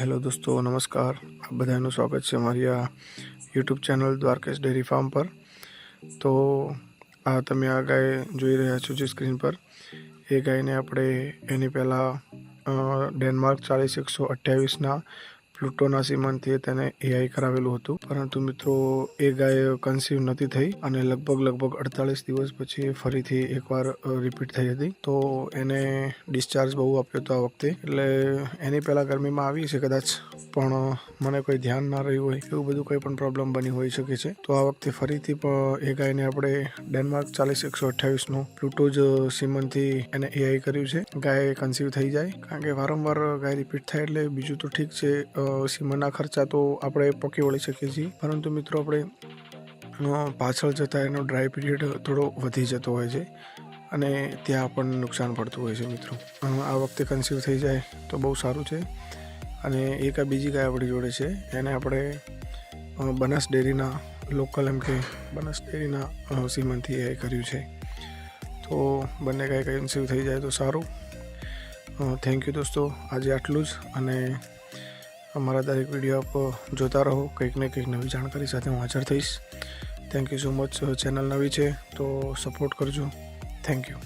Hello दोस्तों, नमस्कार। आप बधाનું સ્વાગત છે મારી આ YouTube channel Dwarkesh dairy farm પર। તો આ તમે આ ગાય જોઈ રહ્યા છો જે સ્ક્રીન પર, એ ગાયને આપણે એની પહેલાં ડેનમાર્ક 40128ના પ્લુટોના સીમનથી તેને એઆઈ કરાવેલું હતું, પરંતુ મિત્રો એ ગાય કન્સીવ નથી થઈ અને લગભગ 48 દિવસ પછી ફરીથી એકવાર રિપીટ થઈ હતી। તો એને ડિસ્ચાર્જ બહુ આપ્યો હતો આ વખતે, એટલે એની પહેલાં ગરમીમાં આવી છે કદાચ, પણ મને કોઈ ધ્યાન ના રહ્યું હોય એવું બધું કોઈ પણ પ્રોબ્લેમ બની હોઈ શકે છે। તો આ વખતે ફરીથી એ ગાયને આપણે ડેનમાર્ક 40128નું પ્લુટો જ સીમનથી એને એઆઈ કર્યું છે, ગાય કન્સીવ થઈ જાય। કારણ કે વારંવાર ગાય રિપીટ થાય એટલે બીજું તો ઠીક છે, સીમનના ખર્ચા તો આપણે પોકી વળી શકીએ છીએ, પરંતુ મિત્રો આપણે પાછળ જતાં એનો ડ્રાય પીરિયડ થોડો વધી જતો હોય છે અને ત્યાં આપણને નુકસાન પડતું હોય છે। મિત્રો આ વખતે કન્સીવ થઈ જાય તો બહુ સારું છે। અને એક આ બીજી ગાય આપણી જોડે છે, એને આપણે બનાસ ડેરીના લોકલ એમ કે બનાસ ડેરીના સીમનથી એ કર્યું છે। તો બંને ગાય કન્સીવ થઈ જાય તો સારું। થેન્ક યુ દોસ્તો, આજે આટલું જ। અને અમારા દરેક વિડીયો આપ જોતા રહો, કંઈક ને કંઈક નવી જાણકારી સાથે હું હાજર થઈશ। Thank you so much. Channel નવી છે તો સપોર્ટ કરજો। Thank you.